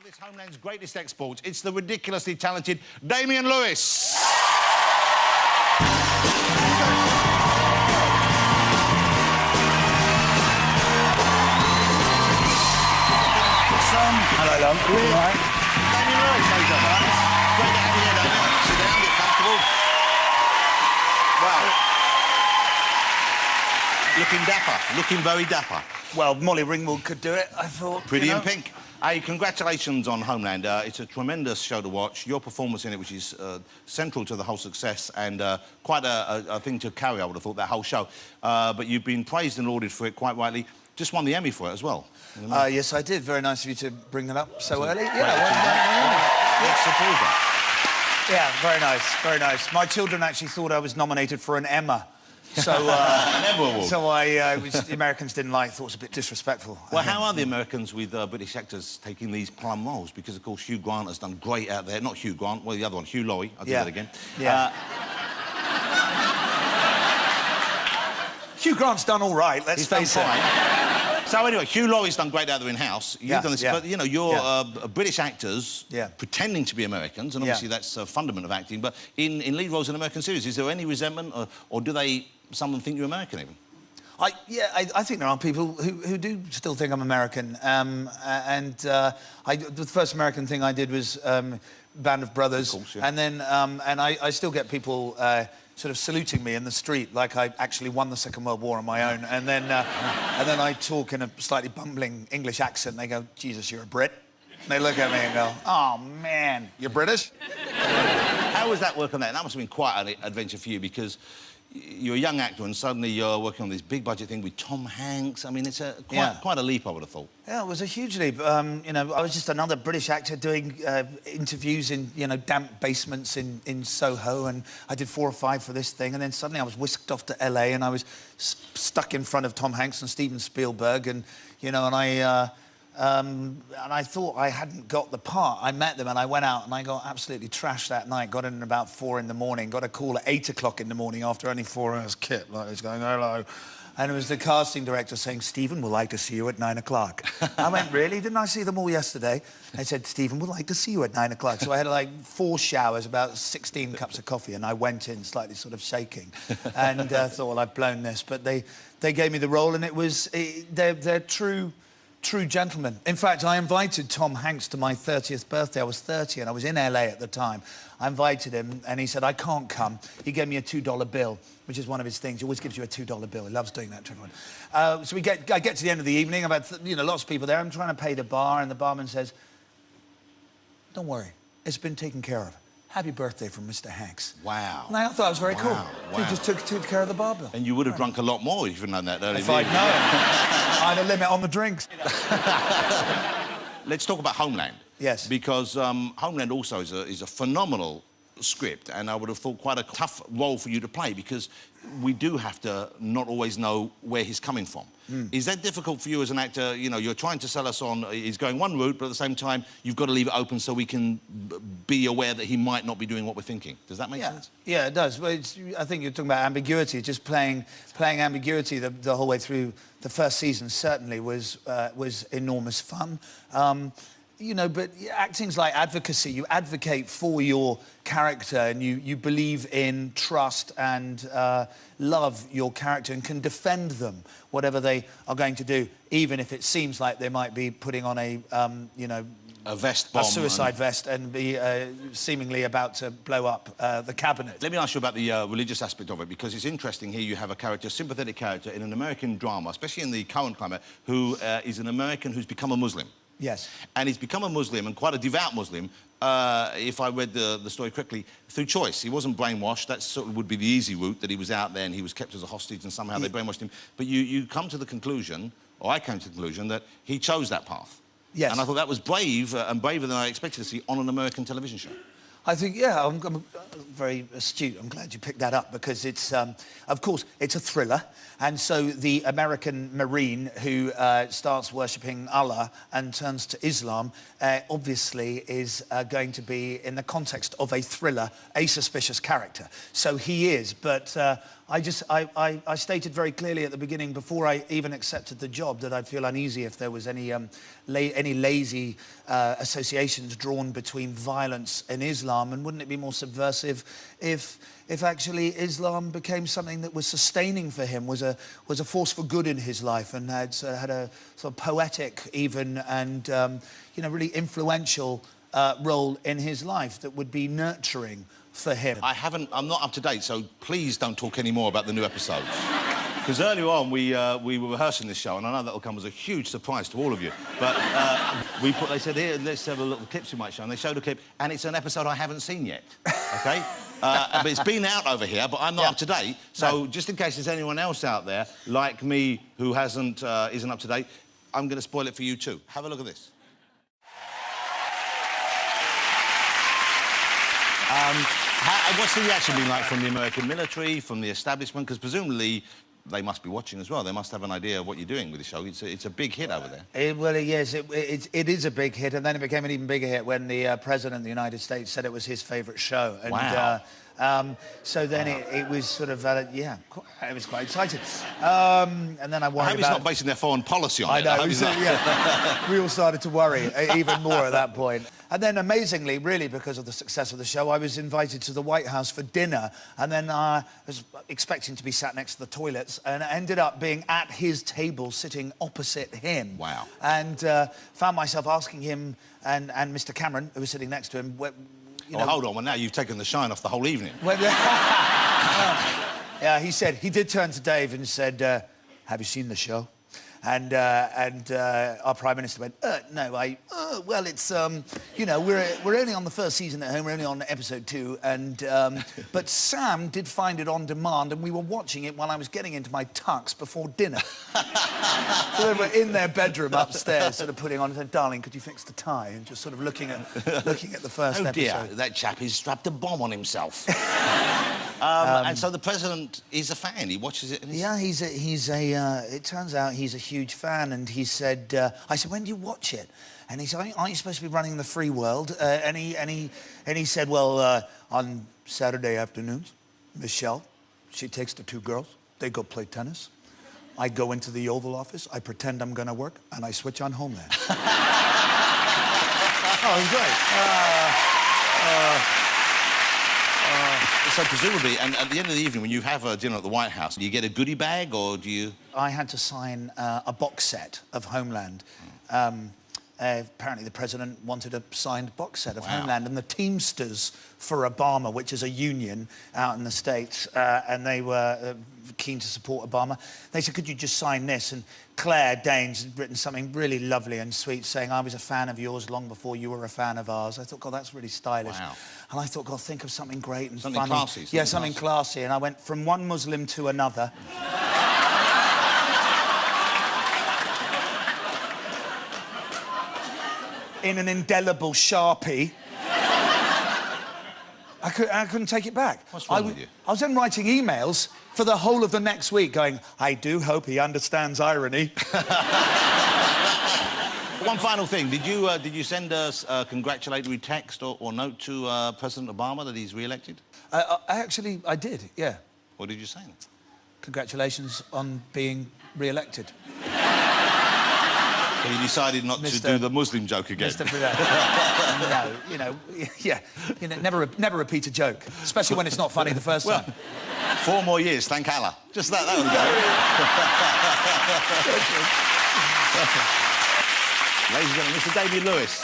It's Homeland's greatest export. It's the ridiculously talented Damian Lewis. Hello, love. All right. Damian Lewis, how you doing? Great to have you here, Damian. Sit down, get comfortable. Wow. Looking dapper, looking very dapper. Well, Molly Ringwald could do it, I thought. Pretty in pink. Hey, congratulations on Homeland. It's a tremendous show to watch. Your performance in it, which is central to the whole success and quite a thing to carry, I would have thought, that whole show. But you've been praised and lauded for it, quite rightly. Just won the Emmy for it as well. Yes, I did. Very nice of you to bring that up so early. Let's support that. Yeah, very nice, very nice. My children actually thought I was nominated for an Emma. So, which the Americans didn't like, thought it was a bit disrespectful. Well, how are the Americans with British actors taking these plum roles? Because, of course, Hugh Grant has done great out there. Not Hugh Grant, well, the other one, Hugh Laurie. I'll do that again. Yeah. Hugh Grant's done all right, let's face it. So, anyway, Hugh Laurie's done great out there in-house. You've done this, but, you know, you're British actors pretending to be Americans, and obviously that's a fundament of acting, but in lead roles in American series, is there any resentment, or do someone think you're American, even? I think there are people who do still think I'm American. The first American thing I did was Band of Brothers. Of course, yeah. And then I still get people sort of saluting me in the street like I actually won the Second World War on my own. And then I talk in a slightly bumbling English accent. They go, Jesus, you're a Brit. And they look at me and go, oh, man, you're British? How was that work on that? That must have been quite an adventure for you, because you're a young actor and suddenly you're working on this big budget thing with Tom Hanks. I mean, it's quite a leap, I would have thought. Yeah, it was a huge leap. You know, I was just another British actor doing interviews in, you know, damp basements in Soho, and I did 4 or 5 for this thing, and then suddenly I was whisked off to LA and I was stuck in front of Tom Hanks and Steven Spielberg, and, you know, and I thought I hadn't got the part. I met them and I went out and I got absolutely trashed that night. Got in at about 4 in the morning. Got a call at 8 o'clock in the morning after only 4 hours kit. Like, he's going, hello. And it was the casting director saying, Stephen would like to see you at 9 o'clock. I went, really? Didn't I see them all yesterday? They said, Stephen would like to see you at 9 o'clock. So I had like 4 showers, about 16 cups of coffee, and I went in slightly sort of shaking. And thought, well, I've blown this. But they gave me the role, and it was, they're true gentlemen. In fact, I invited Tom Hanks to my 30th birthday. I was 30 and I was in LA at the time. I invited him and he said, I can't come. He gave me a $2 bill, which is one of his things. He always gives you a $2 bill. He loves doing that to everyone. So I get to the end of the evening. I've had, you know, lots of people there. I'm trying to pay the bar, and the barman says, don't worry, it's been taken care of. Happy birthday from Mr. Hanks. Wow. And I thought it was very cool. Wow. He just took care of the bar bill. And you would have drunk a lot more if you'd known that earlier. If I'd known, I had a limit on the drinks. Let's talk about Homeland. Yes. Because Homeland also is a phenomenal script, and I would have thought quite a tough role for you to play, because we do have to not always know where he's coming from. Is that difficult for you as an actor? You know, you're trying to sell us on he's going one route, but at the same time, you've got to leave it open so we can be aware that he might not be doing what we're thinking. Does that make sense? Yeah, it does. Well, I think you're talking about ambiguity. Just playing ambiguity the whole way through the first season certainly was enormous fun. You know, but acting's like advocacy. You advocate for your character, and you believe in, trust and love your character, and can defend them, whatever they are going to do, even if it seems like they might be putting on a, you know, a vest bomb, a suicide vest, and be seemingly about to blow up the cabinet. Let me ask you about the religious aspect of it, because it's interesting here. You have a character, a sympathetic character in an American drama, especially in the current climate, who is an American who's become a Muslim. Yes. And he's become a Muslim, and quite a devout Muslim, if I read the story correctly, through choice. He wasn't brainwashed. That sort of would be the easy route, that he was out there and he was kept as a hostage and somehow they brainwashed him. But you come to the conclusion, or I came to the conclusion, that he chose that path. Yes. And I thought that was brave, and braver than I expected to see on an American television show. I think, yeah, I'm very astute. I'm glad you picked that up because it's, of course, it's a thriller. And so the American Marine who starts worshipping Allah and turns to Islam obviously is going to be, in the context of a thriller, a suspicious character. So he is, but I stated very clearly at the beginning, before I even accepted the job, that I'd feel uneasy if there was any lazy associations drawn between violence and Islam, and wouldn't it be more subversive if actually Islam became something that was sustaining for him, was a force for good in his life, and had a sort of poetic even and you know, really influential role in his life that would be nurturing for him. I'm not up to date, so please don't talk any more about the new episodes. Because earlier on, we were rehearsing this show, and I know that'll come as a huge surprise to all of you. But they said, here, let's have a little clips you might show, and they showed a clip, and it's an episode I haven't seen yet, OK? But it's been out over here, but I'm not up to date. So just in case there's anyone else out there, like me, who isn't up to date, I'm going to spoil it for you too. Have a look at this. What's the reaction been like from the American military, from the establishment? Because presumably they must be watching as well. They must have an idea of what you're doing with the show. It's a big hit over there. Well, yes, it is a big hit, and then it became an even bigger hit when the President of the United States said it was his favourite show. And, wow. So then it was sort of, yeah, it was quite exciting. And then I worried I hope he's not basing their foreign policy on it. I know, yeah. We all started to worry even more at that point. And then, amazingly, really because of the success of the show, I was invited to the White House for dinner, and then I was expecting to be sat next to the toilets, and I ended up being at his table, sitting opposite him. Wow. And found myself asking him and Mr. Cameron, who was sitting next to him, you know, hold on, well, now you've taken the shine off the whole evening. Yeah, he did turn to Dave and said, have you seen the show? And our Prime Minister went, no, well, it's, you know, we're only on the first season at home, we're only on episode 2, and, but Sam did find it on demand, and we were watching it while I was getting into my tux before dinner. So they were in their bedroom upstairs, sort of putting on, and said, darling, could you fix the tie? And just sort of looking at the first episode. Oh, dear, that chap, he's strapped a bomb on himself. And so the President is a fan, he watches it and he's... Yeah, it turns out he's a huge fan, and he said, I said, when do you watch it? And he said, aren't you supposed to be running the free world? And he said, well, on Saturday afternoons, Michelle, she takes the 2 girls, they go play tennis. I go into the Oval Office, I pretend I'm gonna work, and I switch on Homeland. Oh, it was great. So presumably, and at the end of the evening, when you have a dinner at the White House, do you get a goodie bag, or do you...? I had to sign a box set of Homeland. Apparently the President wanted a signed box set of Homeland, and the Teamsters for Obama, which is a union out in the States, and they were keen to support Obama. They said, could you just sign this? And Claire Danes had written something really lovely and sweet, saying, I was a fan of yours long before you were a fan of ours. I thought, God, that's really stylish. Wow. And I thought, God, think of something great and something funny. Classy, yeah, something classy. And I went from one Muslim to another. In an indelible Sharpie. I couldn't take it back. What's wrong with you? I was then writing emails for the whole of the next week going, I do hope he understands irony. One final thing. Did you send us a congratulatory text or note to President Obama that he's re-elected? I did, yeah. What did you say? Congratulations on being re-elected. So you decided not to do the Muslim joke again? No, you know, yeah. You know, never repeat a joke, especially when it's not funny the first time. 4 more years, thank Allah. Just that would go. Ladies and gentlemen, Mr. Damian Lewis.